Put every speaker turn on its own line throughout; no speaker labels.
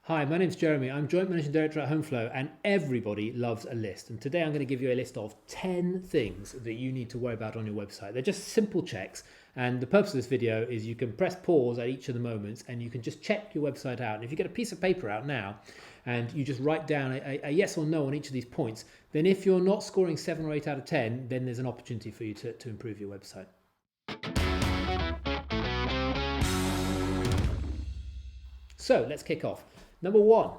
Hi, my name's Jeremy. I'm Joint Managing Director at HomeFlow, and everybody loves a list. And today I'm going to give you a list of 10 things that you need to worry about on your website. They're just simple checks, and the purpose of this video is you can press pause at each of the moments and you can just check your website out. And if you get a piece of paper out now and you just write down a yes or no on each of these points, then if you're not scoring 7 or 8 out of 10, then there's an opportunity for you to improve your website. So let's kick off. Number one,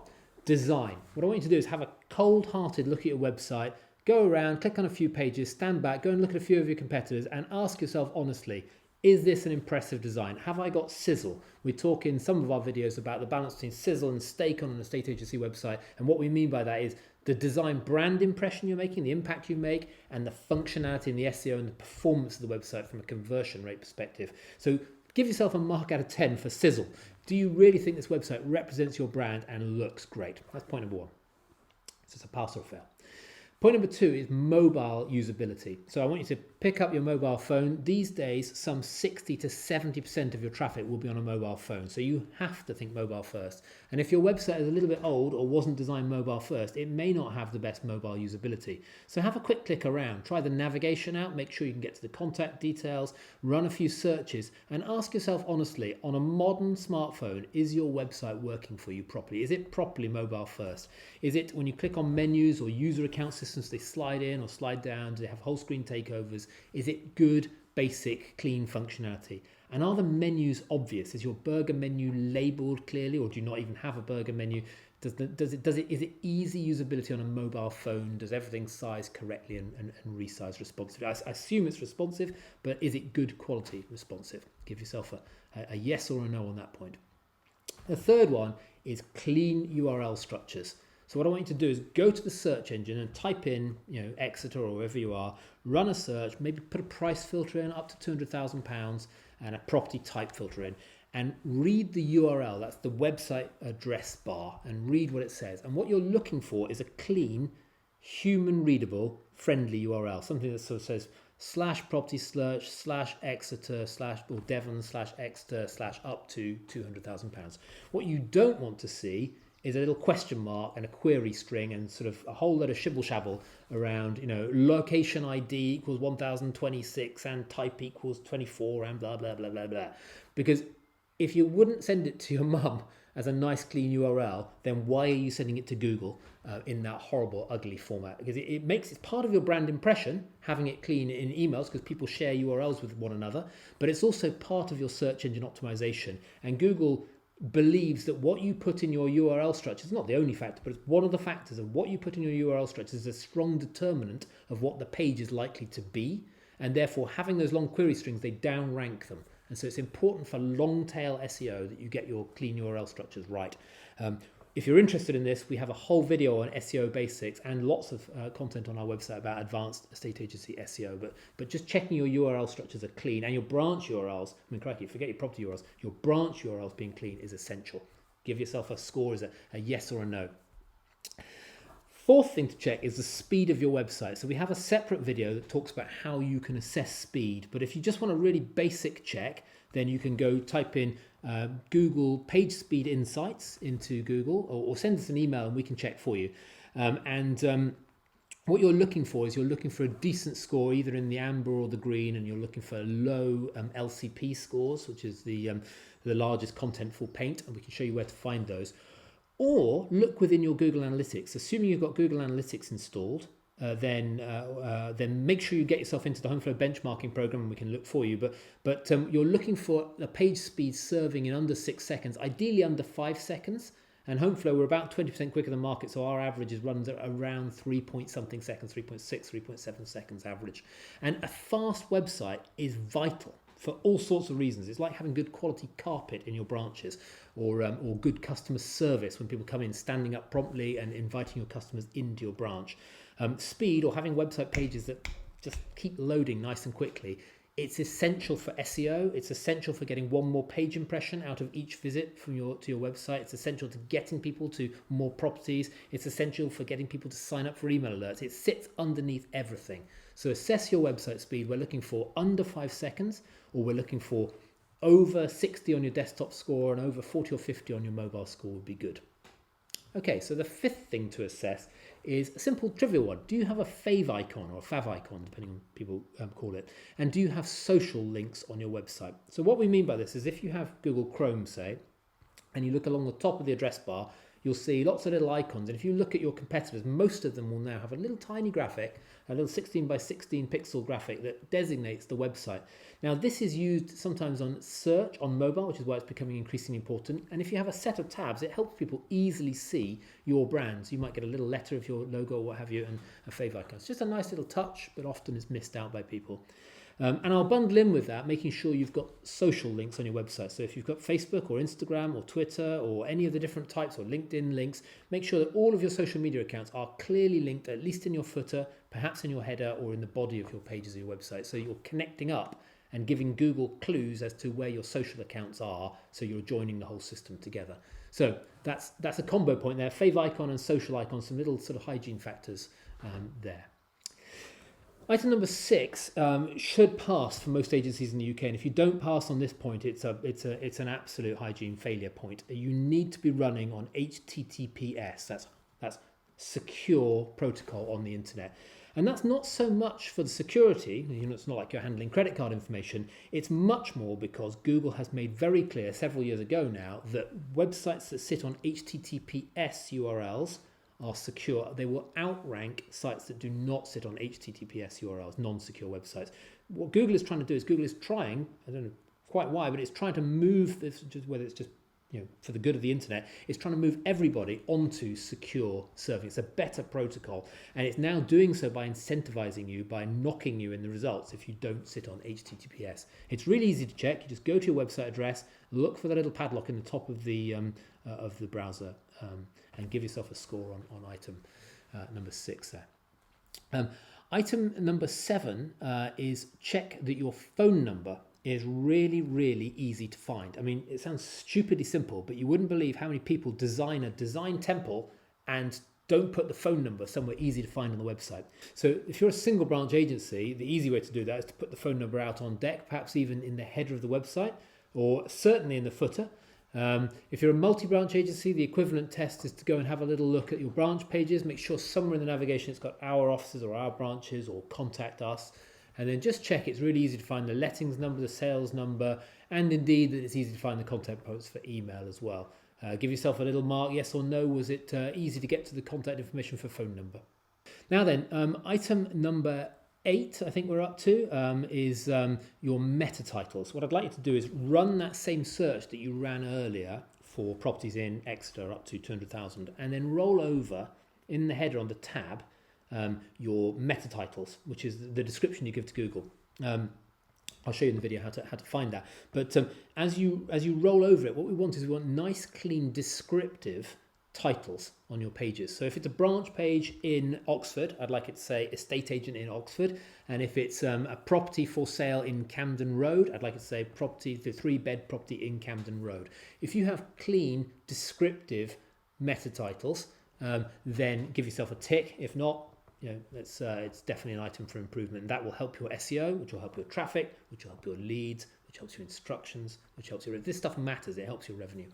design. What I want you to do is have a cold-hearted look at your website, go around, click on a few pages, stand back, go and look at a few of your competitors and ask yourself honestly, is this an impressive design? Have I got sizzle? We talk in some of our videos about the balance between sizzle and steak on an estate agency website, and what we mean by that is the design brand impression you're making, the impact you make, and the functionality and the SEO and the performance of the website from a conversion rate perspective. So give yourself a mark out of 10 for sizzle. Do you really think this website represents your brand and looks great? That's point number one. So it's a pass or fail. Point number two is mobile usability. So I want you to pick up your mobile phone. These days, some 60 to 70% of your traffic will be on a mobile phone. So you have to think mobile first. And if your website is a little bit old or wasn't designed mobile first, it may not have the best mobile usability. So have a quick click around, try the navigation out, make sure you can get to the contact details, run a few searches, and ask yourself honestly, on a modern smartphone, is your website working for you properly? Is it properly mobile first? Is it when you click on menus or user account systems, they slide in or slide down? Do they have whole screen takeovers? Is it good, basic, clean functionality? And are the menus obvious? Is your burger menu labeled clearly, or do you not even have a burger menu? Is it easy usability on a mobile phone? Does everything size correctly and resize responsively? I assume it's responsive, but is it good quality responsive? Give yourself a yes or a no on that point. The third one is clean URL structures. So what I want you to do is go to the search engine and type in, Exeter or wherever you are, run a search, maybe put a price filter in up to £200,000 and a property type filter in, and read the URL, that's the website address bar, and read what it says. And what you're looking for is a clean, human readable, friendly URL, something that sort of says /property /Exeter or Devon /Exeter /up to £200,000. What you don't want to see is a little question mark and a query string and sort of a whole load of shibble shabble around, location ID equals 1026 and type equals 24 and blah, blah, blah, blah, blah. Because if you wouldn't send it to your mum as a nice clean URL, then why are you sending it to Google in that horrible, ugly format? Because it's part of your brand impression, having it clean in emails, because people share URLs with one another, but it's also part of your search engine optimization. And Google believes that what you put in your URL structure is not the only factor, but it's one of the factors of what you put in your URL structure is a strong determinant of what the page is likely to be. And therefore, having those long query strings, they downrank them. And so it's important for long tail SEO that you get your clean URL structures right. If you're interested in this, we have a whole video on SEO basics and lots of content on our website about advanced estate agency SEO. But just checking your URL structures are clean and your branch URLs, crikey, forget your property URLs, your branch URLs being clean is essential. Give yourself a score as a yes or a no. Fourth thing to check is the speed of your website. So we have a separate video that talks about how you can assess speed. But if you just want a really basic check, then you can go type in Google Page Speed Insights into Google, or send us an email and we can check for you. What you're looking for is a decent score, either in the amber or the green, and you're looking for low LCP scores, which is the largest contentful paint, and we can show you where to find those. Or look within your Google Analytics. Assuming you've got Google Analytics installed, then make sure you get yourself into the HomeFlow benchmarking program and we can look for you. But you're looking for a page speed serving in under 6 seconds, ideally under 5 seconds. And HomeFlow, we're about 20% quicker than market, so our average runs at around 3 point something seconds, 3.6, 3.7 seconds average. And a fast website is vital for all sorts of reasons. It's like having good quality carpet in your branches, or good customer service when people come in, standing up promptly and inviting your customers into your branch. Speed, or having website pages that just keep loading nice and quickly, it's essential for SEO. It's essential for getting one more page impression out of each visit to your website. It's essential to getting people to more properties. It's essential for getting people to sign up for email alerts. It sits underneath everything. So assess your website speed. We're looking for under 5 seconds, or we're looking for over 60 on your desktop score and over 40 or 50 on your mobile score would be good. Okay, so the fifth thing to assess is a simple trivial one. Do you have a favicon or a favicon, depending on people call it? And do you have social links on your website? So what we mean by this is if you have Google Chrome, say, and you look along the top of the address bar, you'll see lots of little icons. And if you look at your competitors, most of them will now have a little tiny graphic, a little 16 by 16 pixel graphic that designates the website. Now, this is used sometimes on search on mobile, which is why it's becoming increasingly important. And if you have a set of tabs, it helps people easily see your brands. You might get a little letter of your logo or what have you, and a favicon. It's just a nice little touch, but often is missed out by people. And I'll bundle in with that, making sure you've got social links on your website. So if you've got Facebook or Instagram or Twitter or any of the different types or LinkedIn links, make sure that all of your social media accounts are clearly linked, at least in your footer, perhaps in your header or in the body of your pages of your website. So you're connecting up and giving Google clues as to where your social accounts are, so you're joining the whole system together. So that's a combo point there, favicon and social icons, some little sort of hygiene factors there. Item number 6 should pass for most agencies in the UK, and if you don't pass on this point, it's an absolute hygiene failure point. You need to be running on HTTPS. That's secure protocol on the internet, and that's not so much for the security. It's not like you're handling credit card information. It's much more because Google has made very clear several years ago now that websites that sit on HTTPS URLs are secure. They will outrank sites that do not sit on HTTPS URLs, non-secure websites. What Google is trying to do is Google is trying, I don't know quite why, but it's trying to move this, whether it's just for the good of the internet, it's trying to move everybody onto secure serving. It's a better protocol, and it's now doing so by incentivizing you, by knocking you in the results if you don't sit on HTTPS. It's really easy to check. You just go to your website address, look for the little padlock in the top of the browser, and give yourself a score on item number 6 there. Item number 7 is check that your phone number is really, really easy to find. I mean, it sounds stupidly simple, but you wouldn't believe how many people design a design temple and don't put the phone number somewhere easy to find on the website. So if you're a single branch agency, the easy way to do that is to put the phone number out on deck, perhaps even in the header of the website, or certainly in the footer. If you're a multi-branch agency, the equivalent test is to go and have a little look at your branch pages, make sure somewhere in the navigation it's got our offices or our branches or contact us, and then just check it's really easy to find the lettings number, the sales number, and indeed that it's easy to find the contact posts for email as well. Give yourself a little mark, yes or no, was it easy to get to the contact information for phone number. Now then, item number 8, I think we're up to, is your meta titles. What I'd like you to do is run that same search that you ran earlier for properties in Exeter up to 200,000, and then roll over in the header on the tab your meta titles, which is the description you give to Google. I'll show you in the video how to find that. But as you roll over it, what we want is nice, clean, descriptive titles on your pages. So if it's a branch page in Oxford, I'd like it to say estate agent in Oxford. And if it's a property for sale in Camden Road, I'd like it to say property, the 3-bed property in Camden Road. If you have clean, descriptive meta titles, then give yourself a tick. If not, it's definitely an item for improvement. That will help your SEO, which will help your traffic, which will help your leads, which helps your instructions, which helps your... This stuff matters. It helps your revenue.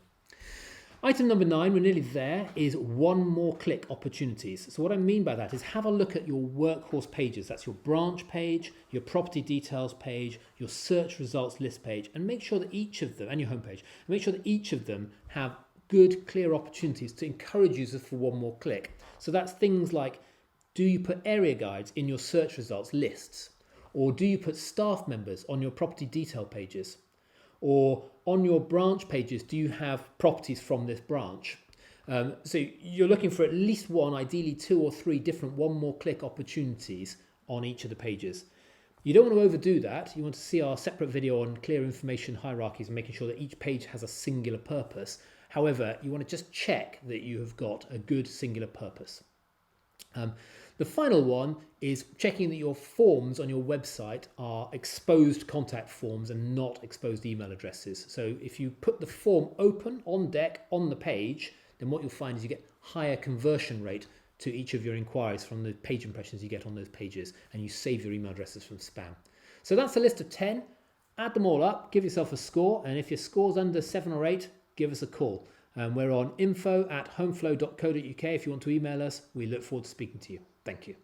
Item number 9, we're nearly there, is one more click opportunities. So what I mean by that is have a look at your workhorse pages. That's your branch page, your property details page, your search results list page, and make sure that each of them, and your homepage, make sure that each of them have good, clear opportunities to encourage users for one more click. So that's things like, do you put area guides in your search results lists? Or do you put staff members on your property detail pages? Or on your branch pages, do you have properties from this branch? So you're looking for at least one, ideally 2 or 3 different one more click opportunities on each of the pages. You don't want to overdo that. You want to see our separate video on clear information hierarchies and making sure that each page has a singular purpose. However, you want to just check that you have got a good singular purpose. The final one is checking that your forms on your website are exposed contact forms and not exposed email addresses. So if you put the form open on deck on the page, then what you'll find is you get higher conversion rate to each of your inquiries from the page impressions you get on those pages, and you save your email addresses from spam. So that's a list of 10. Add them all up, give yourself a score, and if your score's under 7 or 8, give us a call. We're on info@homeflow.co.uk if you want to email us. We look forward to speaking to you. Thank you.